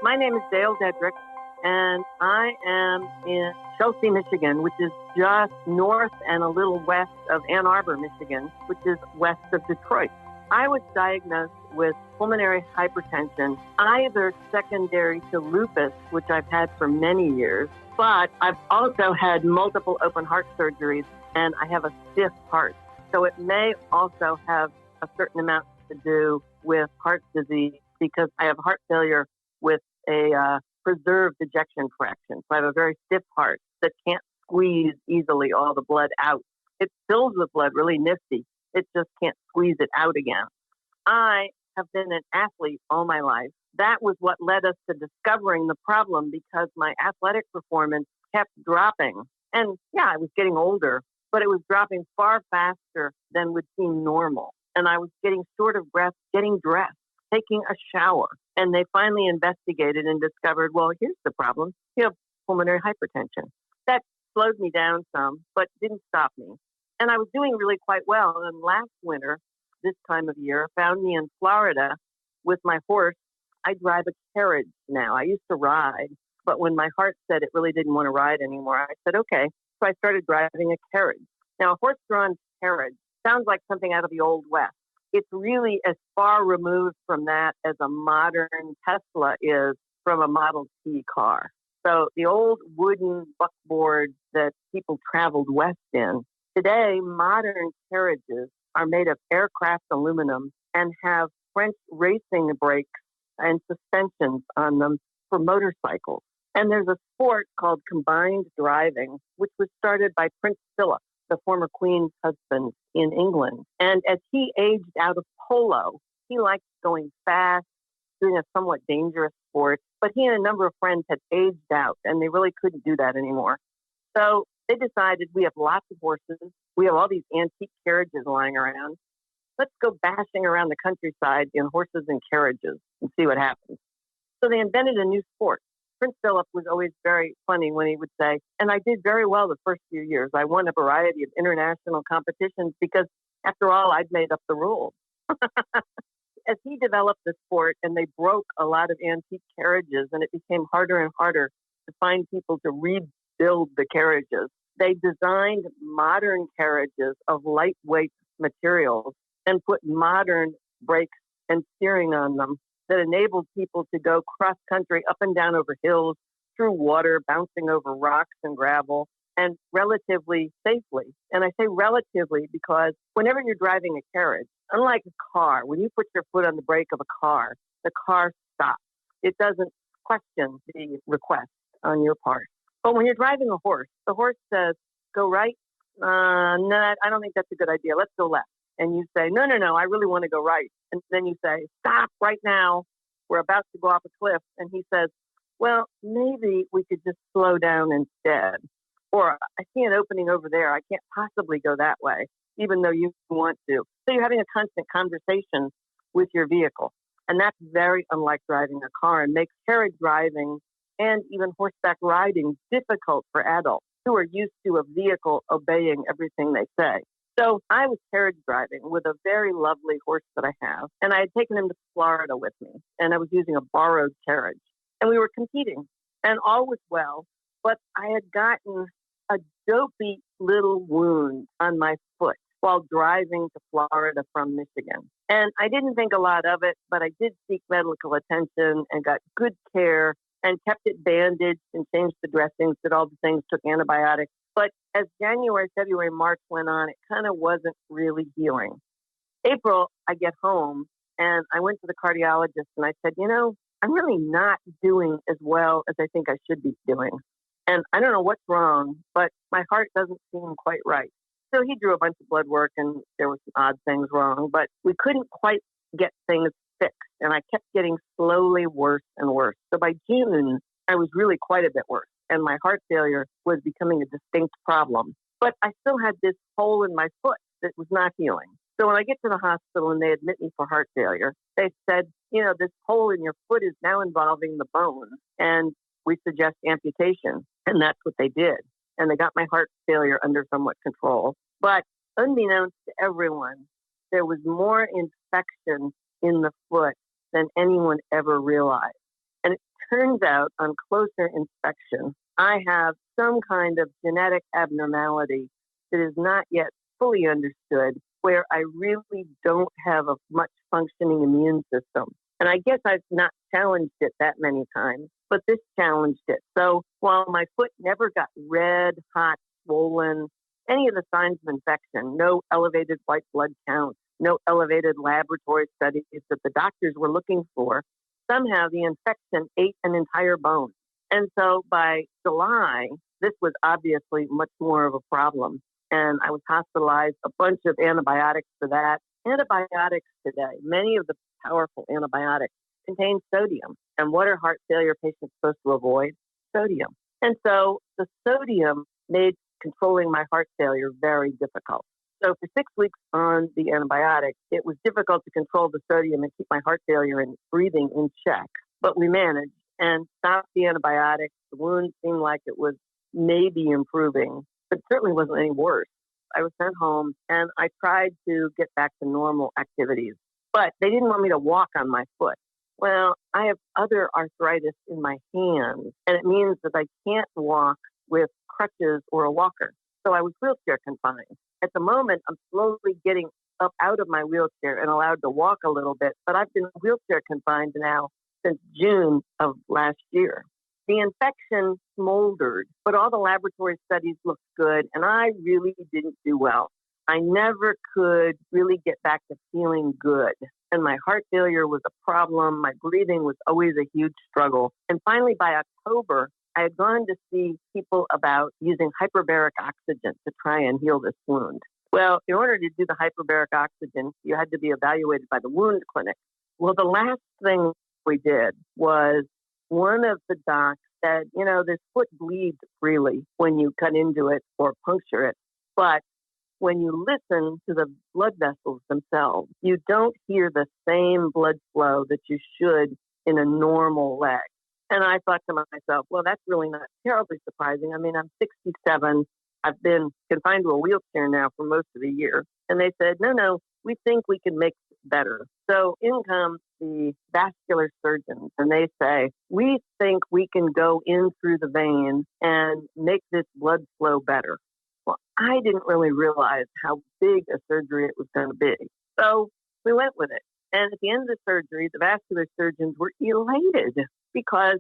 My name is Dale Dedrick, and I am in Chelsea, Michigan, which is just north and a little west of Ann Arbor, Michigan, which is west of Detroit. I was diagnosed with pulmonary hypertension, either secondary to lupus, which I've had for many years, but I've also had multiple open heart surgeries, and I have a stiff heart. So it may also have a certain amount to do with heart disease because I have heart failure with a preserved ejection fraction. So I have a very stiff heart that can't squeeze easily all the blood out. It fills with blood really nifty. It just can't squeeze it out again. I have been an athlete all my life. That was what led us to discovering the problem because my athletic performance kept dropping. And yeah, I was getting older, but it was dropping far faster than would seem normal. And I was getting short of breath, getting dressed, taking a shower. And they finally investigated and discovered, well, here's the problem. You have pulmonary hypertension. That slowed me down some, but didn't stop me. And I was doing really quite well. And last winter, this time of year, found me in Florida with my horse. I drive a carriage now. I used to ride, but when my heart said it really didn't want to ride anymore, I said, okay. So I started driving a carriage. Now, a horse-drawn carriage sounds like something out of the Old West. It's really as far removed from that as a modern Tesla is from a Model T car. So the old wooden buckboard that people traveled west in, today modern carriages are made of aircraft aluminum and have French racing brakes and suspensions on them for motorcycles. And there's a sport called combined driving, which was started by Prince Philip, the former Queen's husband in England. And as he aged out of polo, he liked going fast, doing a somewhat dangerous sport. But he and a number of friends had aged out, and they really couldn't do that anymore. So they decided we have lots of horses. We have all these antique carriages lying around. Let's go bashing around the countryside in horses and carriages and see what happens. So they invented a new sport. Prince Philip was always very funny when he would say, and I did very well the first few years. I won a variety of international competitions because, after all, I'd made up the rules. As he developed the sport and they broke a lot of antique carriages and it became harder and harder to find people to rebuild the carriages, they designed modern carriages of lightweight materials and put modern brakes and steering on them that enabled people to go cross-country, up and down over hills, through water, bouncing over rocks and gravel, and relatively safely. And I say relatively because whenever you're driving a carriage, unlike a car, when you put your foot on the brake of a car, the car stops. It doesn't question the request on your part. But when you're driving a horse, the horse says, go right. No, I don't think that's a good idea. Let's go left. And you say, no, I really want to go right. And then you say, stop right now. We're about to go off a cliff. And he says, well, maybe we could just slow down instead. Or I see an opening over there. I can't possibly go that way, even though you want to. So you're having a constant conversation with your vehicle. And that's very unlike driving a car and makes carriage driving and even horseback riding difficult for adults who are used to a vehicle obeying everything they say. So I was carriage driving with a very lovely horse that I have, and I had taken him to Florida with me, and I was using a borrowed carriage. And we were competing, and all was well, but I had gotten a dopey little wound on my foot while driving to Florida from Michigan. And I didn't think a lot of it, but I did seek medical attention and got good care and kept it bandaged and changed the dressings, did all the things, took antibiotics. But as January, February, March went on, it kind of wasn't really healing. April, I get home and I went to the cardiologist and I said, I'm really not doing as well as I think I should be doing. And I don't know what's wrong, but my heart doesn't seem quite right. So he drew a bunch of blood work and there were some odd things wrong, but we couldn't quite get things fixed. And I kept getting slowly worse and worse. So by June, I was really quite a bit worse. And my heart failure was becoming a distinct problem. But I still had this hole in my foot that was not healing. So when I get to the hospital and they admit me for heart failure, they said, this hole in your foot is now involving the bone, and we suggest amputation. And that's what they did. And they got my heart failure under somewhat control. But unbeknownst to everyone, there was more infection in the foot than anyone ever realized. And it turns out on closer inspection, I have some kind of genetic abnormality that is not yet fully understood, where I really don't have a much functioning immune system. And I guess I've not challenged it that many times, but this challenged it. So while my foot never got red, hot, swollen, any of the signs of infection, no elevated white blood count, no elevated laboratory studies that the doctors were looking for, somehow the infection ate an entire bone. And so by July, this was obviously much more of a problem. And I was hospitalized, a bunch of antibiotics for that. Antibiotics today, many of the powerful antibiotics contain sodium. And what are heart failure patients supposed to avoid? Sodium. And so the sodium made controlling my heart failure very difficult. So for 6 weeks on the antibiotics, it was difficult to control the sodium and keep my heart failure and breathing in check. But we managed and stopped the antibiotics. The wound seemed like it was maybe improving, but it certainly wasn't any worse. I was sent home and I tried to get back to normal activities, but they didn't want me to walk on my foot. Well, I have other arthritis in my hands, and it means that I can't walk with crutches or a walker. So I was wheelchair confined. At the moment, I'm slowly getting up out of my wheelchair and allowed to walk a little bit, but I've been wheelchair confined now since June of last year. The infection smoldered, but all the laboratory studies looked good, and I really didn't do well. I never could really get back to feeling good. And my heart failure was a problem. My breathing was always a huge struggle. And finally, by October, I had gone to see people about using hyperbaric oxygen to try and heal this wound. Well, in order to do the hyperbaric oxygen, you had to be evaluated by the wound clinic. Well, the last thing we did was one of the docs said, this foot bleeds freely when you cut into it or puncture it. But when you listen to the blood vessels themselves, you don't hear the same blood flow that you should in a normal leg. And I thought to myself, well, that's really not terribly surprising. I mean, I'm 67. I've been confined to a wheelchair now for most of the year. And they said, no, we think we can make it better. So in come the vascular surgeons, and they say, we think we can go in through the vein and make this blood flow better. Well, I didn't really realize how big a surgery it was going to be. So we went with it. And at the end of the surgery, the vascular surgeons were elated because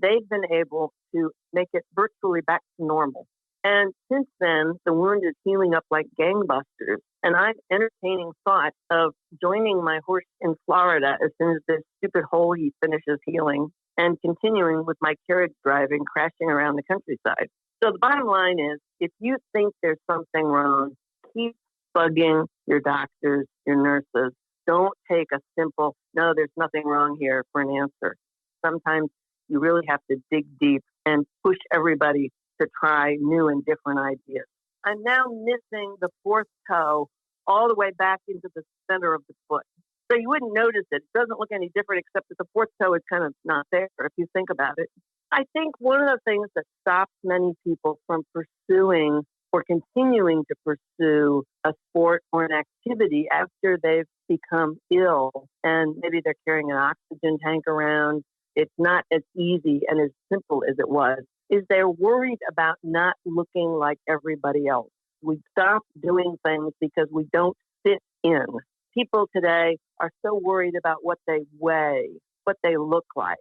they've been able to make it virtually back to normal. And since then, the wound is healing up like gangbusters. And I'm entertaining thoughts of joining my horse in Florida as soon as this stupid hole he finishes healing and continuing with my carriage driving, crashing around the countryside. So the bottom line is, if you think there's something wrong, keep bugging your doctors, your nurses. Don't take a simple, no, there's nothing wrong here for an answer. Sometimes you really have to dig deep and push everybody to try new and different ideas. I'm now missing the fourth toe all the way back into the center of the foot. So you wouldn't notice it. It doesn't look any different except that the fourth toe is kind of not there if you think about it. I think one of the things that stops many people from pursuing or continuing to pursue a sport or an activity after they've become ill and maybe they're carrying an oxygen tank around, it's not as easy and as simple as it was, is they're worried about not looking like everybody else. We stop doing things because we don't fit in. People today are so worried about what they weigh, what they look like,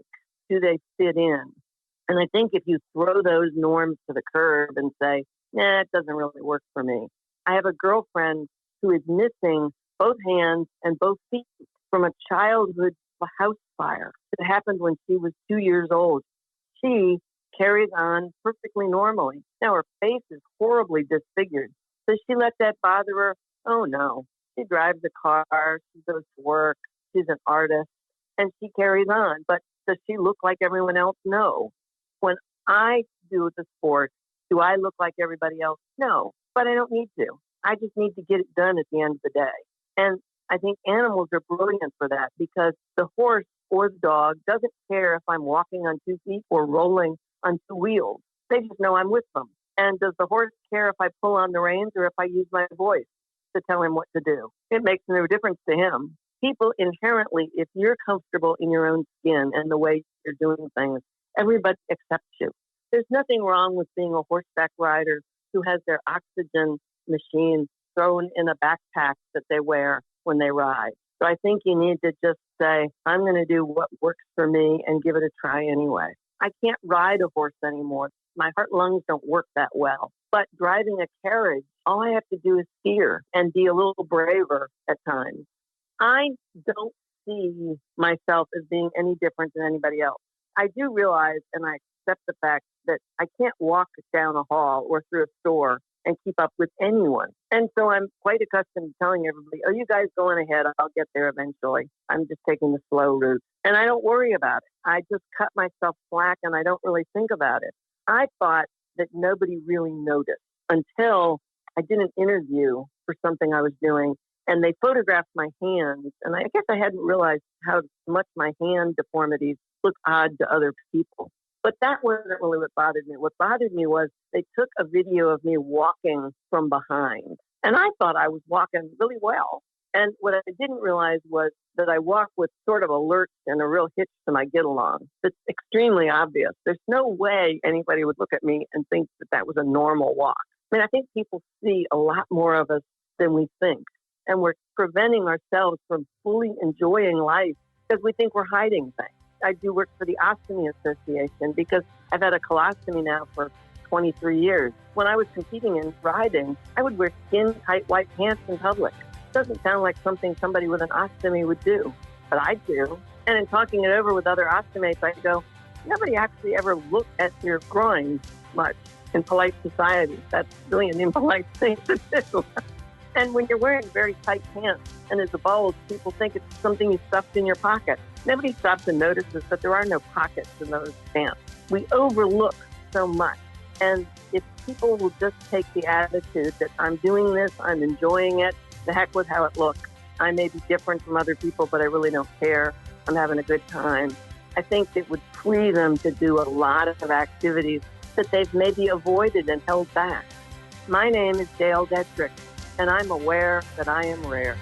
do they fit in? And I think if you throw those norms to the curb and say, it doesn't really work for me. I have a girlfriend who is missing both hands and both feet from a childhood house fire that happened when she was 2 years old. She carries on perfectly normally. Now her face is horribly disfigured. Does she let that bother her? Oh no. She drives a car, she goes to work, she's an artist, and she carries on. But does she look like everyone else? No. When I do the sport, do I look like everybody else? No, but I don't need to. I just need to get it done at the end of the day. And I think animals are brilliant for that because the horse or the dog doesn't care if I'm walking on 2 feet or rolling on 2 wheels. They just know I'm with them. And does the horse care if I pull on the reins or if I use my voice to tell him what to do? It makes no difference to him. people inherently, if you're comfortable in your own skin and the way you're doing things, everybody accepts you. There's nothing wrong with being a horseback rider who has their oxygen machine thrown in a backpack that they wear when they ride. So I think you need to just say, I'm going to do what works for me and give it a try anyway. I can't ride a horse anymore. My heart lungs don't work that well. But driving a carriage, all I have to do is steer and be a little braver at times. I don't see myself as being any different than anybody else. I do realize and I accept the fact that I can't walk down a hall or through a store and keep up with anyone. And so I'm quite accustomed to telling everybody, oh, you guys go on ahead. I'll get there eventually. I'm just taking the slow route. And I don't worry about it. I just cut myself slack and I don't really think about it. I thought that nobody really noticed until I did an interview for something I was doing. And they photographed my hands. And I guess I hadn't realized how much my hand deformities look odd to other people. But that wasn't really what bothered me. What bothered me was they took a video of me walking from behind. And I thought I was walking really well. And what I didn't realize was that I walk with sort of a lurch and a real hitch to my get along. It's extremely obvious. There's no way anybody would look at me and think that that was a normal walk. I mean, I think people see a lot more of us than we think. And we're preventing ourselves from fully enjoying life because we think we're hiding things. I do work for the Ostomy Association because I've had a colostomy now for 23 years. When I was competing in riding, I would wear skin-tight white pants in public. It doesn't sound like something somebody with an ostomy would do, but I do. And in talking it over with other ostomates, I go, nobody actually ever looked at your groin much in polite society. That's really an impolite thing to do. And when you're wearing very tight pants and there's a bulge, people think it's something you stuffed in your pocket. Nobody stops and notices that there are no pockets in those pants. We overlook so much. And if people will just take the attitude that I'm doing this, I'm enjoying it, the heck with how it looks. I may be different from other people, but I really don't care. I'm having a good time. I think it would free them to do a lot of activities that they've maybe avoided and held back. My name is Dale Dedrick, and I'm aware that I am rare.